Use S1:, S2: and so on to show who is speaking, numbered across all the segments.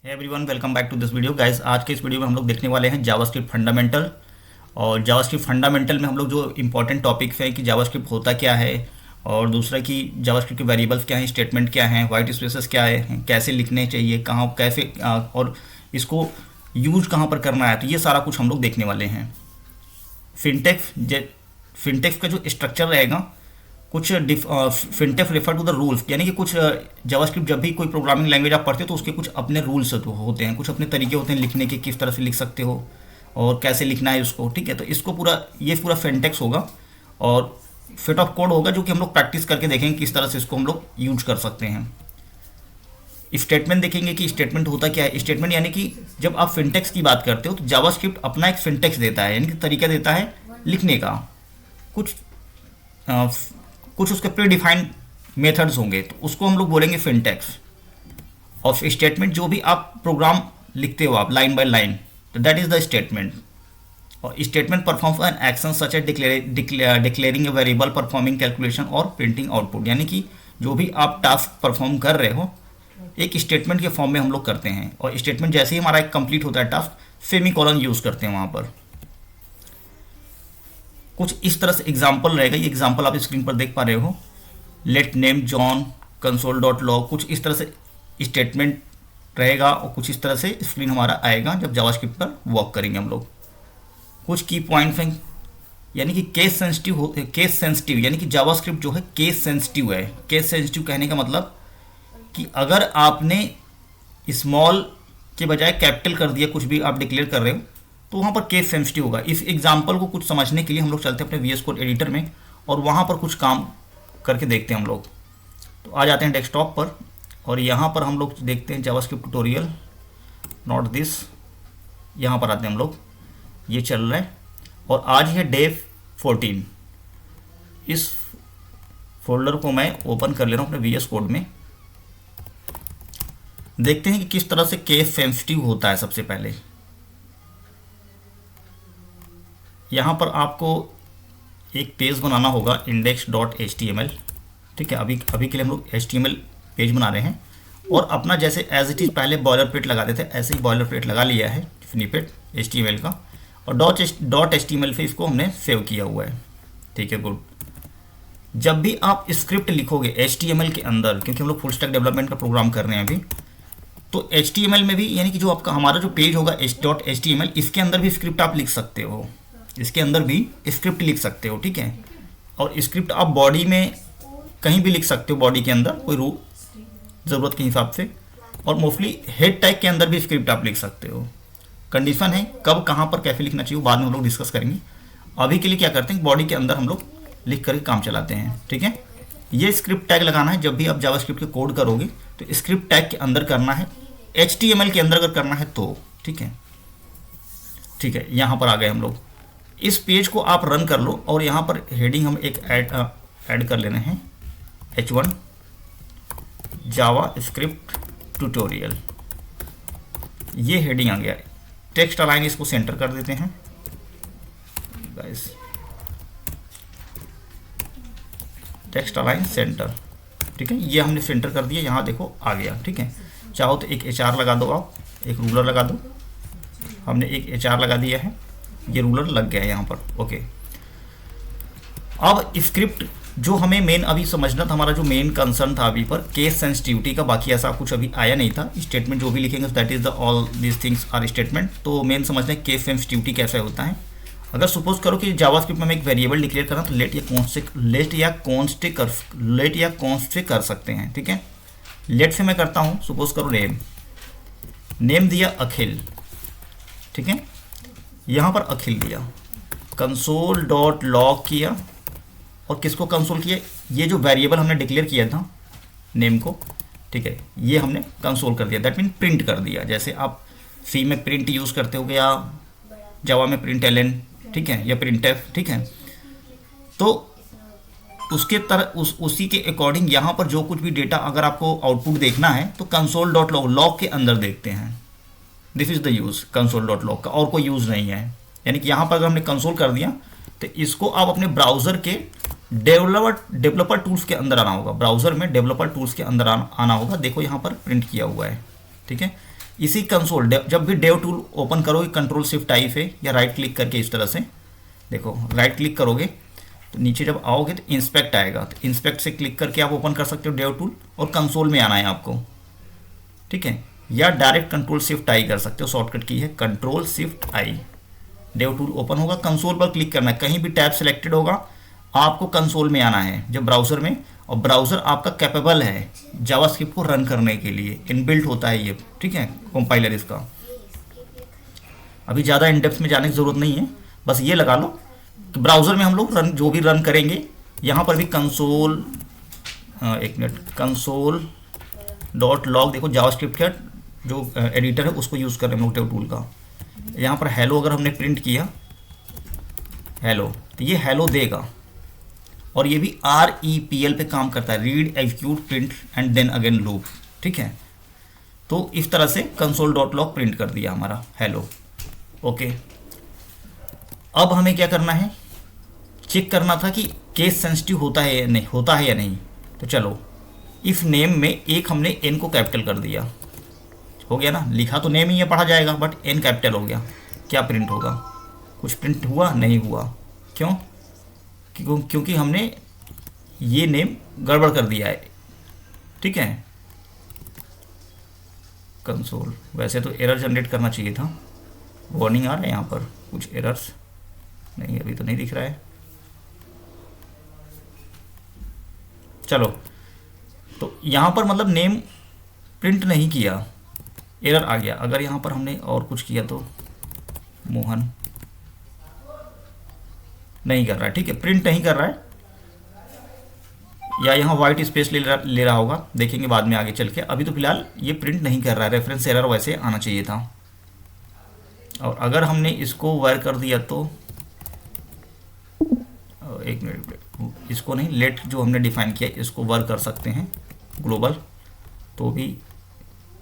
S1: Everyone welcome back to this video guys. आज के इस वीडियो में हम लोग देखने वाले हैं जावास्क्रिप्ट फंडामेंटल। और जावास्क्रिप्ट फंडामेंटल में हम लोग जो इंपॉर्टेंट टॉपिक्स हैं कि जावास्क्रिप्ट होता क्या है, और दूसरा कि जावास्क्रिप्ट के वेरिएबल्स क्या हैं, स्टेटमेंट क्या हैं, वाइट स्पेसेस क्या है, कैसे लिखने चाहिए, कहाँ कैसे और इसको यूज कहाँ पर करना है, तो ये सारा कुछ हम लोग देखने वाले हैं। फिनटेक्स का जो स्ट्रक्चर रहेगा, कुछ fintechs refer to the rules, यानी कि कुछ जावास्क्रिप्ट जब भी कोई प्रोग्रामिंग लैंग्वेज आप पढ़ते हो तो उसके कुछ अपने रूल्स होते हैं, कुछ अपने तरीके होते हैं लिखने के, किस तरह से लिख सकते हो और कैसे लिखना है उसको। ठीक है, तो इसको पूरा फिनटेक्स होगा और फिट ऑफ कोड होगा, जो कि हम लोग प्रैक्टिस करके देखेंगे किस तरह से इसको हम लोग यूज कर सकते हैं। स्टेटमेंट देखेंगे कि स्टेटमेंट होता क्या है। स्टेटमेंट यानी कि जब आप फिनटेक्स की बात करते हो तो जावास्क्रिप्ट अपना एक फिनटेक्स देता है, यानी कि तरीका देता है लिखने का। कुछ कुछ उसके प्री डिफाइंड मेथड्स होंगे, तो उसको हम लोग बोलेंगे फिनटेक्स। और स्टेटमेंट जो भी आप प्रोग्राम लिखते हो आप लाइन बाय लाइन, तो दैट इज द स्टेटमेंट। और statement performs an action such as declaring a variable, performing calculation और प्रिंटिंग आउटपुट, यानी कि जो भी आप टास्क परफॉर्म कर रहे हो एक स्टेटमेंट के फॉर्म में हम लोग करते हैं। और स्टेटमेंट जैसे ही हमारा एक कंप्लीट होता है टास्क, सेमीकोलन यूज करते हैं वहां पर। कुछ इस तरह से एग्जाम्पल रहेगा, ये एग्जाम्पल आप स्क्रीन पर देख पा रहे हो। Let name John console dot log, कुछ इस तरह से स्टेटमेंट रहेगा और कुछ इस तरह से स्क्रीन हमारा आएगा जब जावास्क्रिप्ट पर वर्क करेंगे हम लोग। कुछ की पॉइंट्स हैं, यानी कि केस सेंसिटिव, यानी कि जावास्क्रिप्ट जो है केस सेंसिटिव है। केस सेंसिटिव कहने का मतलब कि अगर आपने स्मॉल के बजाय कैपिटल कर दिया, कुछ भी आप डिक्लेयर कर रहे हो, तो वहाँ पर केस सेंसिटिव होगा। इस एग्जाम्पल को कुछ समझने के लिए हम लोग चलते हैं अपने वीएस कोड एडिटर में और वहाँ पर कुछ काम करके देखते हैं हम लोग। तो आ जाते हैं डेस्कटॉप पर और यहाँ पर हम लोग देखते हैं जावास्क्रिप्ट ट्यूटोरियल, नॉट दिस, यहाँ पर आते हैं हम लोग। ये चल रहा है और आज है डे 14। इस फोल्डर को मैं ओपन कर ले रहा हूँ अपने वीएस कोड में। देखते हैं कि किस तरह से केस सेंसिटिव होता है। सबसे पहले यहाँ पर आपको एक पेज बनाना होगा index.html। ठीक है, अभी के लिए हम लोग HTML पेज बना रहे हैं और अपना जैसे एज इट इज़ पहले बॉयलर प्लेट लगाते थे, ऐसे ही बॉयलर प्लेट लगा लिया है स्निपेट HTML का, और डॉट HTML पे इसको हमने सेव किया हुआ है। ठीक है, गुड। जब भी आप स्क्रिप्ट लिखोगे HTML के अंदर, क्योंकि हम लोग फुल स्टैक डेवलपमेंट का प्रोग्राम कर रहे हैं अभी, तो HTML में भी, यानी कि जो आपका हमारा जो पेज होगा .html, इसके अंदर भी स्क्रिप्ट आप लिख सकते हो, इसके अंदर भी स्क्रिप्ट लिख सकते हो। ठीक है, और स्क्रिप्ट आप बॉडी में कहीं भी लिख सकते हो, बॉडी के अंदर कोई ज़रूरत के हिसाब से, और मोस्टली हेड टैग के अंदर भी स्क्रिप्ट आप लिख सकते हो। कंडीशन है कब कहाँ पर कैसे लिखना चाहिए बाद में हम लोग डिस्कस करेंगे। अभी के लिए क्या करते हैं, बॉडी के अंदर हम लोग लिख करके काम चलाते हैं। ठीक है, ये स्क्रिप्ट टैग लगाना है। जब भी आप जावास्क्रिप्ट के कोड करोगे तो स्क्रिप्ट टैग के अंदर करना है, HTML के अंदर अगर करना है तो। ठीक है, ठीक है, यहाँ पर आ गए हम लोग। इस पेज को आप रन कर लो और यहाँ पर हेडिंग हम एक ऐड कर लेना है, H1 जावास्क्रिप्ट ट्यूटोरियल। ये हेडिंग आ गया। टेक्स्ट अलाइन इसको सेंटर कर देते हैं गाइस, टेक्स्ट अलाइन सेंटर। ठीक है, ये हमने सेंटर कर दिया, यहाँ देखो आ गया। ठीक है, चाहो तो एक HR लगा दो, आप एक रूलर लगा दो। हमने एक HR लगा दिया है, ये रूलर लग गया है यहाँ पर। ओके, अब स्क्रिप्ट जो हमें मेन अभी समझना था, हमारा जो मेन कंसर्न था अभी पर केस सेंसिटिविटी का, बाकी ऐसा कुछ अभी आया नहीं था। स्टेटमेंट जो भी लिखेंगे that is the all this things are statement. तो मेन समझना है केस सेंसिटिविटी कैसे होता है। अगर सपोज करो कि जावास्क्रिप्ट में हमें एक वेरिएबल डिक्लेयर करना, तो लेट या कॉन्स्ट कर सकते हैं। ठीक है, लेट से मैं करता हूँ, सपोज करो नेम दिया अखिल। ठीक है, यहाँ पर अखिल दिया, कंसोल डॉट लॉग किया, और किसको कंसोल किया, ये जो वेरिएबल हमने डिक्लेयर किया था नेम को। ठीक है, ये हमने कंसोल कर दिया, दैट मीन प्रिंट कर दिया। जैसे आप सी में प्रिंट यूज़ करते हो या जावा में प्रिंट ln, ठीक है, या प्रिंट एफ। ठीक है, तो उसके तरह उसी के अकॉर्डिंग यहाँ पर जो कुछ भी डेटा अगर आपको आउटपुट देखना है तो कंसोल डॉट लॉग के अंदर देखते हैं। This is the use console dot log का, और कोई यूज़ नहीं है। यानी कि यहाँ पर अगर हमने कंसोल कर दिया तो इसको आप अपने ब्राउज़र के डेवलपर टूल्स के अंदर आना होगा। ब्राउज़र में डेवलपर टूल्स के अंदर आना होगा। देखो यहाँ पर प्रिंट किया हुआ है। ठीक है, इसी कंसोल जब भी डेव टूल ओपन करोगे कंट्रोल शिफ्ट आई पे या राइट क्लिक करके इस तरह से देखो, राइट क्लिक करोगे तो नीचे जब आओगे तो इंस्पेक्ट आएगा, तो इंस्पेक्ट से क्लिक करके आप ओपन कर सकते हो डेव टूल और कंसोल में आना है आपको, ठीक है। या डायरेक्ट कंट्रोल शिफ्ट आई कर सकते हो, शॉर्टकट की है कंट्रोल शिफ्ट आई। डेव टूल ओपन होगा, कंसोल पर क्लिक करना है, कहीं भी टैब सेलेक्टेड होगा आपको कंसोल में आना है जब ब्राउज़र में, और ब्राउज़र आपका कैपेबल है जावास्क्रिप्ट को रन करने के लिए, इनबिल्ट होता है ये, ठीक है, कंपाइलर इसका। अभी ज़्यादा इनडेप्थ में जाने की ज़रूरत नहीं है, बस ये लगा लो कि ब्राउज़र में हम लोग रन जो भी रन करेंगे यहाँ पर भी कंसोल, एक मिनट, कंसोल डॉट लॉग, देखो जावास्क्रिप्ट का जो एडिटर है उसको यूज़ कर रहे हैं हम लोग डेव टूल का। यहाँ पर हेलो अगर हमने प्रिंट किया हेलो, तो ये हेलो देगा, और ये भी REPL पे काम करता है, read execute print and then again loop, ठीक है। तो इस तरह से कंसोल डॉट लॉग प्रिंट कर दिया हमारा हेलो, ओके। अब हमें क्या करना है, चेक करना था कि केस सेंसिटिव होता है या नहीं। तो चलो, इफ नेम में एक हमने एन को कैपिटल कर दिया, हो गया ना, लिखा तो नेम ही है, पढ़ा जाएगा, बट एन कैपिटल हो गया, क्या प्रिंट होगा, कुछ प्रिंट हुआ नहीं हुआ, क्यों, क्योंकि हमने ये नेम गड़बड़ कर दिया है, ठीक है। कंसोल, वैसे तो एरर जनरेट करना चाहिए था, वार्निंग आ रहा है यहाँ पर, कुछ एरर्स नहीं, अभी तो नहीं दिख रहा है। चलो, तो यहाँ पर मतलब नेम प्रिंट नहीं किया, एरर आ गया। अगर यहाँ पर हमने और कुछ किया तो मोहन नहीं कर रहा है, ठीक है, प्रिंट नहीं कर रहा है, या यहाँ वाइट स्पेस ले रहा होगा, देखेंगे बाद में आगे चल के। अभी तो फिलहाल ये प्रिंट नहीं कर रहा है, रेफरेंस एरर वैसे आना चाहिए था। और अगर हमने इसको वायर कर दिया तो, एक मिनट, इसको नहीं, लेट जो हमने डिफाइन किया इसको वर्क कर सकते हैं ग्लोबल, तो भी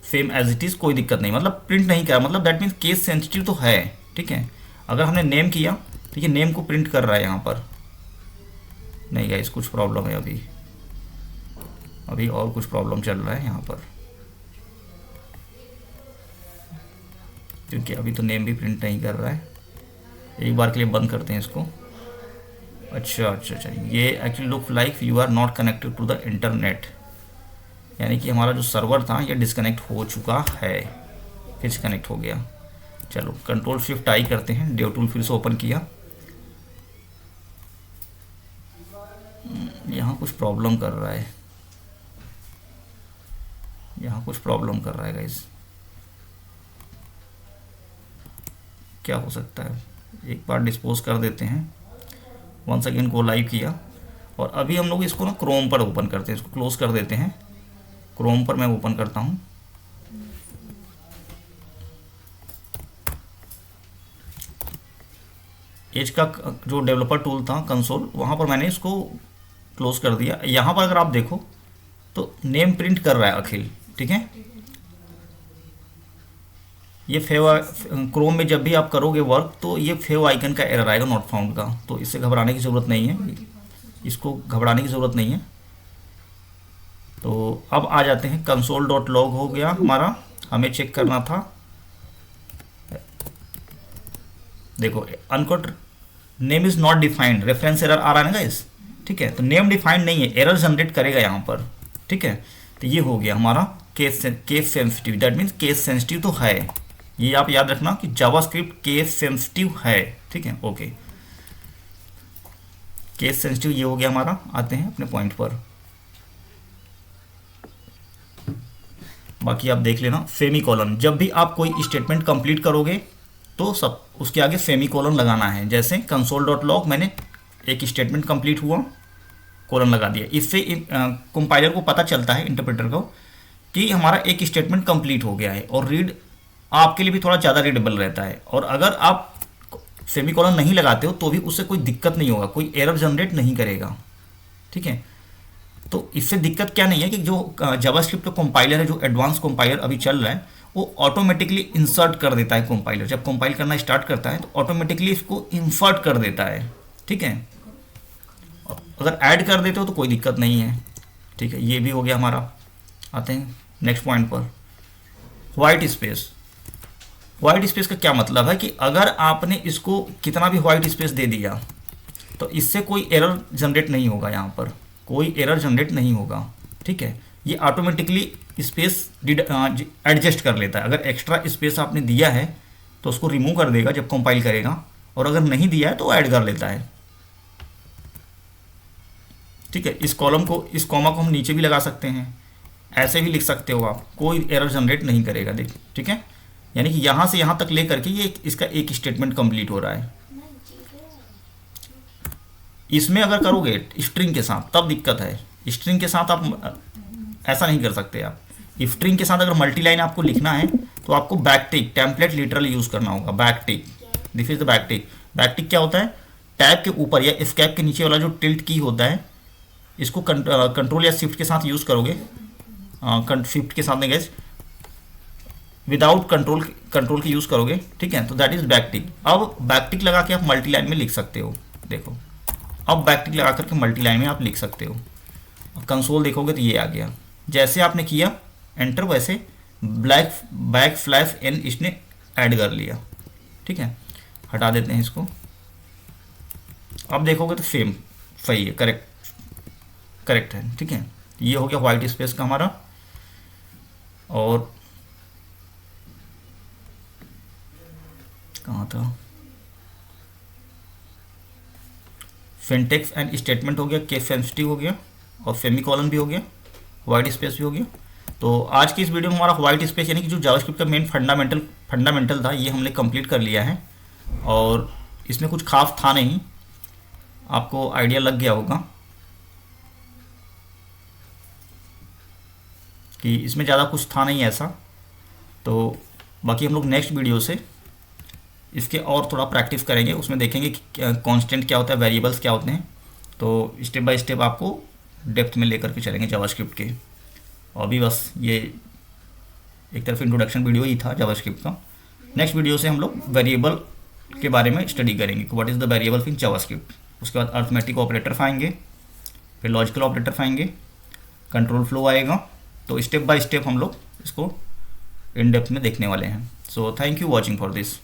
S1: सेम एज इट इज़, कोई दिक्कत नहीं, मतलब प्रिंट नहीं करा, मतलब दैट मीन्स केस सेंसिटिव तो है, ठीक है। अगर हमने नेम किया तो ये नेम को प्रिंट कर रहा है यहाँ पर, नहीं गाइस कुछ प्रॉब्लम है, अभी और कुछ प्रॉब्लम चल रहा है यहाँ पर, क्योंकि अभी तो नेम भी प्रिंट नहीं कर रहा है। एक बार के लिए बंद करते हैं इसको। अच्छा, ये actually look like you are not connected to the internet, यानी कि हमारा जो सर्वर था ये डिस्कनेक्ट हो चुका है, फिर से कनेक्ट हो गया। चलो कंट्रोल शिफ्ट आई करते हैं, डेव टूल फिर से ओपन किया, यहाँ कुछ प्रॉब्लम कर रहा है, गाइस, क्या हो सकता है, एक बार डिस्पोज कर देते हैं, वंस अगेन गो लाइव किया, और अभी हम लोग इसको ना क्रोम पर ओपन करते हैं, इसको क्लोज कर देते हैं, क्रोम पर मैं ओपन करता हूँ। एज का जो डेवलपर टूल था कंसोल, वहाँ पर मैंने इसको क्लोज कर दिया। यहाँ पर अगर आप देखो तो नेम प्रिंट कर रहा है अखिल, ठीक है। ये फेव, क्रोम में जब भी आप करोगे वर्क तो ये फेव आइकन का एरर आएगा, नॉट फाउंड का, तो इससे घबराने की ज़रूरत नहीं है, इसको घबराने की ज़रूरत नहीं है। तो अब आ जाते हैं, कंसोल डॉट लॉग हो गया हमारा, हमें चेक करना था, देखो uncaught name is not defined, reference error आ रहा है ना गाइस, ठीक है। तो नेम डिफाइंड नहीं है, एरर जनरेट करेगा यहाँ पर, ठीक है। तो ये हो गया हमारा case sensitive, that means case sensitive तो है, ये आप याद रखना कि जावास्क्रिप्ट केस सेंसिटिव है, ठीक है, ओके। केस सेंसिटिव ये हो गया हमारा। आते हैं अपने पॉइंट पर, बाकी आप देख लेना। सेमीकोलन, जब भी आप कोई स्टेटमेंट कंप्लीट करोगे तो सब उसके आगे सेमीकोलन लगाना है, जैसे कंसोल डॉट लॉग, मैंने एक स्टेटमेंट कंप्लीट हुआ, कोलन लगा दिया, इससे कंपाइलर को पता चलता है, इंटरप्रेटर को, कि हमारा एक स्टेटमेंट कंप्लीट हो गया है, और रीड आपके लिए भी थोड़ा ज़्यादा रीडेबल रहता है। और अगर आप सेमीकोलन नहीं लगाते हो तो भी उससे कोई दिक्कत नहीं होगा, कोई एरर जनरेट नहीं करेगा, ठीक है। तो इससे दिक्कत क्या नहीं है कि जो जावास्क्रिप्ट कंपाइलर है, जो एडवांस कंपाइलर अभी चल रहा है, वो ऑटोमेटिकली इंसर्ट कर देता है कंपाइलर, जब कंपाइल करना स्टार्ट करता है तो ऑटोमेटिकली इसको इंसर्ट कर देता है, ठीक है। अगर ऐड कर देते हो तो कोई दिक्कत नहीं है, ठीक है। ये भी हो गया हमारा। आते हैं नेक्स्ट पॉइंट पर, वाइट स्पेस। वाइट स्पेस का क्या मतलब है कि अगर आपने इसको कितना भी वाइट स्पेस दे दिया तो इससे कोई एरर जनरेट नहीं होगा, यहाँ पर कोई एरर जनरेट नहीं होगा। ठीक है, ये ऑटोमेटिकली स्पेस एडजस्ट कर लेता है। अगर एक्स्ट्रा स्पेस आपने दिया है तो उसको रिमूव कर देगा जब कंपाइल करेगा, और अगर नहीं दिया है तो ऐड कर लेता है। ठीक है, इस कॉलम को, इस कॉमा को हम नीचे भी लगा सकते हैं, ऐसे भी लिख सकते हो आप, कोई एरर जनरेट नहीं करेगा। देख, ठीक है, यानी कि यहाँ से यहाँ तक ले करके ये इसका एक स्टेटमेंट कंप्लीट हो रहा है। इसमें अगर करोगे स्ट्रिंग के साथ तब दिक्कत है। स्ट्रिंग के साथ आप ऐसा नहीं कर सकते। आप स्ट्रिंग के साथ अगर मल्टी लाइन आपको लिखना है तो आपको बैकटिक टेम्पलेट लिटरली यूज़ करना होगा। Backtick, this is the backtick. Backtick क्या होता है? टैब के ऊपर या एस्केप के नीचे वाला जो टिल्ट की होता है, इसको कंट्रोल या शिफ्ट के साथ यूज़ करोगे, शिफ्ट के साथ नहीं गैस, विदाउट कंट्रोल की यूज़ करोगे। ठीक है, तो दैट इज बैकटिक। अब बैकटिक लगा के आप मल्टी लाइन में लिख सकते हो। देखो, अब बैकटिक लगा करके मल्टी लाइन में आप लिख सकते हो। कंसोल देखोगे तो ये आ गया। जैसे आपने किया एंटर, वैसे बैक फ्लैश एन इसने ऐड कर लिया। ठीक है, हटा देते हैं इसको। अब देखोगे तो सेम सही है, करेक्ट है। ठीक है, ये हो गया व्हाइट स्पेस का हमारा। और कहाँ था? सिंटेक्स एंड स्टेटमेंट हो गया, केस सेंसिटिव हो गया, और सेमीकोलन भी हो गया, वाइट स्पेस भी हो गया। तो आज की इस वीडियो में हमारा वाइट स्पेस यानी कि जो जावास्क्रिप्ट का मेन फंडामेंटल था, ये हमने कंप्लीट कर लिया है। और इसमें कुछ खास था नहीं, आपको आइडिया लग गया होगा कि इसमें ज़्यादा कुछ था नहीं ऐसा। तो बाकी हम लोग नेक्स्ट वीडियो से इसके और थोड़ा प्रैक्टिस करेंगे, उसमें देखेंगे कि कांस्टेंट क्या होता है, वेरिएबल्स क्या होते हैं। तो स्टेप बाय स्टेप आपको डेप्थ में लेकर के चलेंगे जावास्क्रिप्ट के। और अभी बस ये एक तरफ इंट्रोडक्शन वीडियो ही था जावास्क्रिप्ट का। नेक्स्ट वीडियो से हम लोग वेरिएबल के बारे में स्टडी करेंगे, what is the variable in JavaScript. उसके बाद अर्थमेटिक ऑपरेटर आएंगे, फिर लॉजिकल ऑपरेटर आएंगे, कंट्रोल फ्लो आएगा। तो स्टेप बाय स्टेप हम लोग इसको इन डेप्थ में देखने वाले हैं। So thank you watching for this.